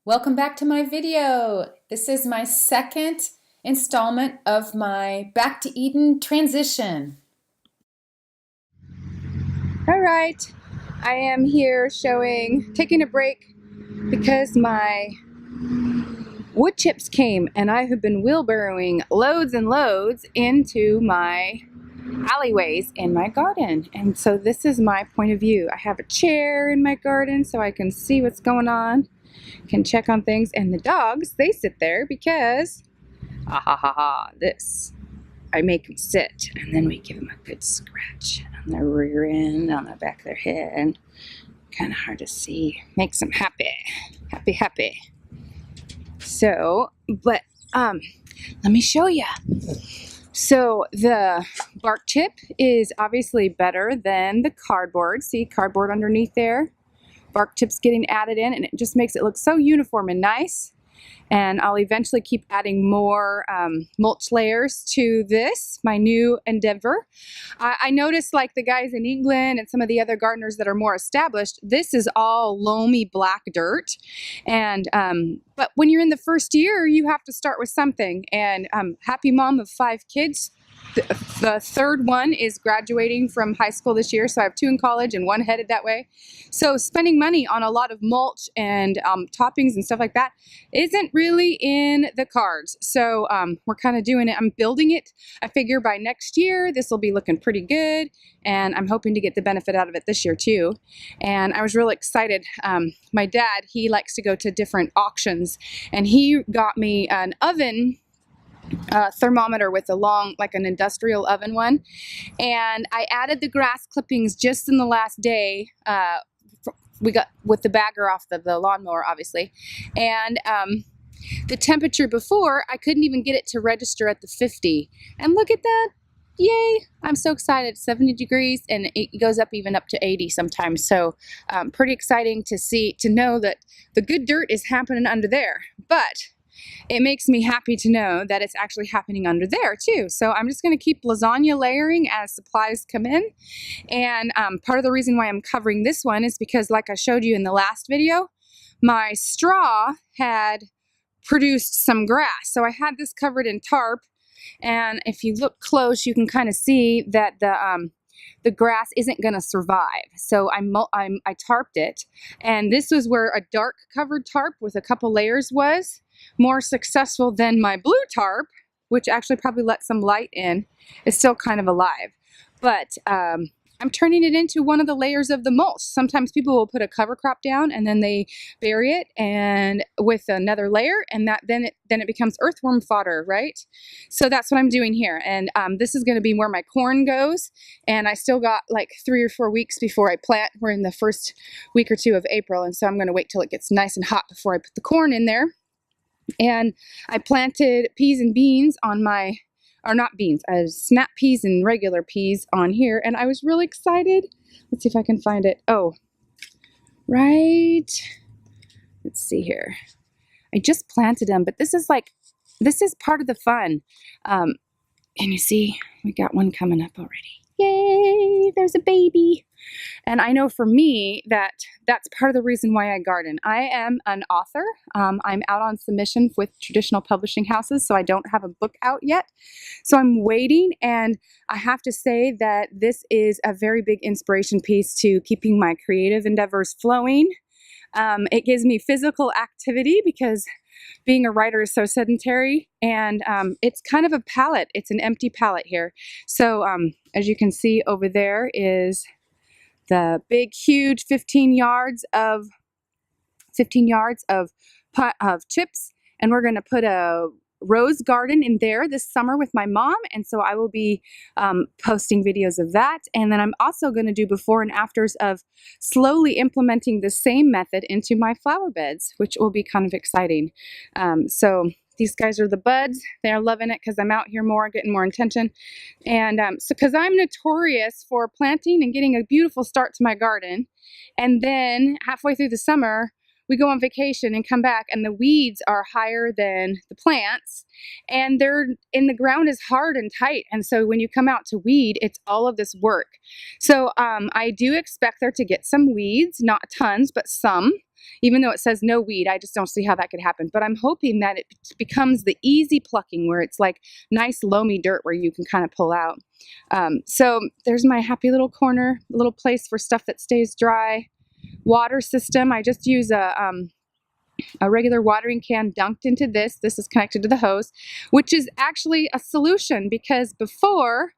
Welcome back to my video. This is my second installment of my Back to Eden transition. All right, I am here taking a break because my wood chips came and I have been wheelbarrowing loads and loads into my alleyways in my garden. And so this is my point of view. I have a chair in my garden so I can see what's going on, can check on things, and the dogs, they sit there because this, I make them sit and then we give them a good scratch on their rear end, on the back of their head. Kind of hard to see. Makes them happy. So, but let me show you. So the bark chip is obviously better than the cardboard. See cardboard underneath there? Bark chips getting added in, and it just makes it look so uniform and nice. And I'll eventually keep adding more mulch layers to this, my new endeavor. I noticed, like the guys in England and some of the other gardeners that are more established, this is all loamy black dirt. And but when you're in the first year, you have to start with something. And happy mom of 5 kids. The third one is graduating from high school this year, so I have 2 in college and 1 headed that way. So spending money on a lot of mulch and toppings and stuff like that isn't really in the cards. So we're kind of doing it. I'm building it. I figure by next year this will be looking pretty good, and I'm hoping to get the benefit out of it this year too. And I was really excited. My dad, he likes to go to different auctions, and he got me an oven thermometer with a long, like an industrial oven one, and I added the grass clippings just in the last day. We got with the bagger off the lawnmower, obviously, and the temperature before, I couldn't even get it to register at the 50, and look at that. Yay! I'm so excited. 70 degrees, and it goes up even up to 80 sometimes. So pretty exciting to know that the good dirt is happening under there. But it makes me happy to know that it's actually happening under there too. So I'm just going to keep lasagna layering as supplies come in. And part of the reason why I'm covering this one is because, like I showed you in the last video, my straw had produced some grass. So I had this covered in tarp. And if you look close, you can kind of see that the grass isn't going to survive. So I tarped it. And this was where a dark covered tarp with a couple layers was more successful than my blue tarp, which actually probably let some light in. It's still kind of alive. But I'm turning it into one of the layers of the mulch. Sometimes people will put a cover crop down and then they bury it and with another layer, and then it becomes earthworm fodder, right? So that's what I'm doing here. And this is going to be where my corn goes. And I still got like 3 or 4 weeks before I plant. We're in the first week or 2 of April, and so I'm going to wait till it gets nice and hot before I put the corn in there. And I planted peas and beans on my, or not beans, snap peas and regular peas on here, and I was really excited. Let's see if I can find it. Oh, right. Let's see here. I just planted them, but this is part of the fun. And you see, we got one coming up already. Yay, there's a baby. And I know for me that's part of the reason why I garden. I am an author. I'm out on submission with traditional publishing houses, so I don't have a book out yet. So I'm waiting, and I have to say that this is a very big inspiration piece to keeping my creative endeavors flowing. It gives me physical activity because being a writer is so sedentary, and it's kind of a palette. It's an empty palette here. So as you can see over there is the big, huge 15 yards of chips, and we're going to put a rose garden in there this summer with my mom, and so I will be posting videos of that. And then I'm also going to do before and afters of slowly implementing the same method into my flower beds, which will be kind of exciting. So these guys are the buds. They're loving it because I'm out here more, getting more attention. And so because I'm notorious for planting and getting a beautiful start to my garden, and then halfway through the summer, we go on vacation and come back, and the weeds are higher than the plants, and the ground is hard and tight. And so when you come out to weed, it's all of this work. So I do expect there to get some weeds, not tons, but some. even though it says no weed. I just don't see how that could happen. But I'm hoping that it becomes the easy plucking where it's like nice loamy dirt where you can kind of pull out. So there's my happy little corner, little place for stuff that stays dry. Water system, I just use a regular watering can dunked into this. This is connected to the hose, which is actually a solution, because before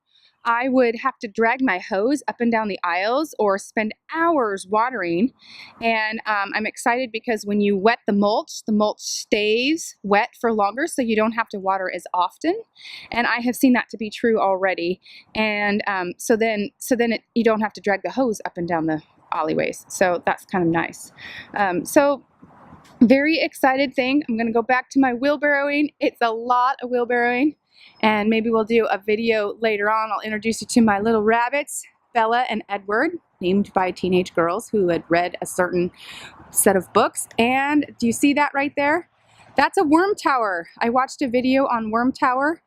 I would have to drag my hose up and down the aisles or spend hours watering. And I'm excited because when you wet the mulch stays wet for longer, so you don't have to water as often. And I have seen that to be true already. And so then you don't have to drag the hose up and down the alleyways. So that's kind of nice. So very excited thing. I'm going to go back to my wheelbarrowing. It's a lot of wheelbarrowing, and maybe we'll do a video later on. I'll introduce you to my little rabbits, Bella and Edward, named by teenage girls who had read a certain set of books. And do you see that right there? That's a worm tower. I watched a video on worm tower,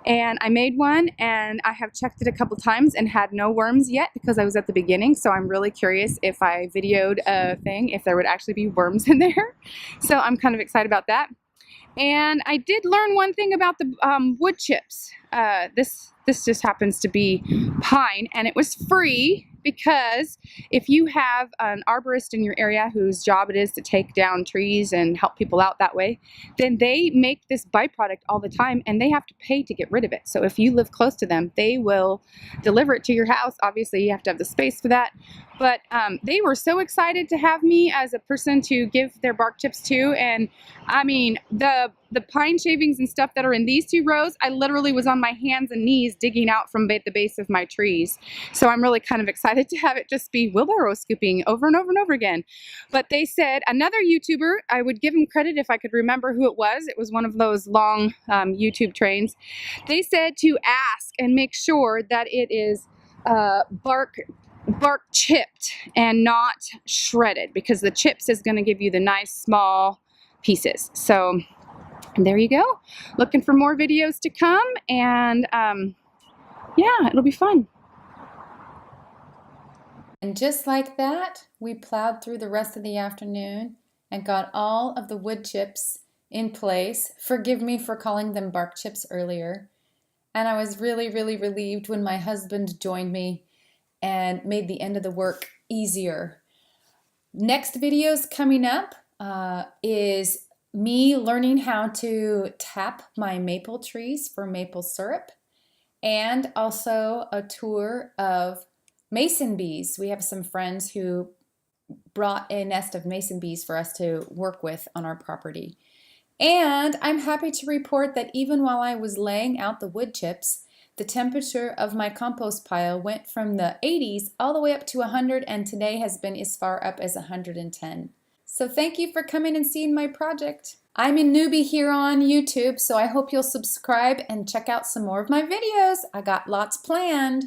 and I made one, and I have checked it a couple times and had no worms yet because I was at the beginning. So I'm really curious, if I videoed a thing, if there would actually be worms in there. So I'm kind of excited about that. And I did learn one thing about the wood chips. This just happens to be pine, and it was free, because if you have an arborist in your area whose job it is to take down trees and help people out that way, then they make this byproduct all the time, and they have to pay to get rid of it. So if you live close to them, they will deliver it to your house. Obviously, you have to have the space for that. But they were so excited to have me as a person to give their bark chips to. And I mean, the pine shavings and stuff that are in these 2 rows, I literally was on my hands and knees digging out from the base of my trees. So I'm really kind of excited to have it just be wheelbarrow scooping over and over and over again. But they said, another YouTuber, I would give him credit if I could remember who it was. It was one of those long YouTube trains. They said to ask and make sure that it is bark chipped and not shredded, because the chips is going to give you the nice small pieces. So there you go. Looking for more videos to come, and yeah, it'll be fun. And just like that, we plowed through the rest of the afternoon and got all of the wood chips in place. Forgive me for calling them bark chips earlier. And I was really, really relieved when my husband joined me and made the end of the work easier. Next videos coming up is me learning how to tap my maple trees for maple syrup, and also a tour of mason bees. We have some friends who brought a nest of mason bees for us to work with on our property. And I'm happy to report that even while I was laying out the wood chips, the temperature of my compost pile went from the 80s all the way up to 100, and today has been as far up as 110. So thank you for coming and seeing my project. I'm a newbie here on YouTube, so I hope you'll subscribe and check out some more of my videos. I got lots planned.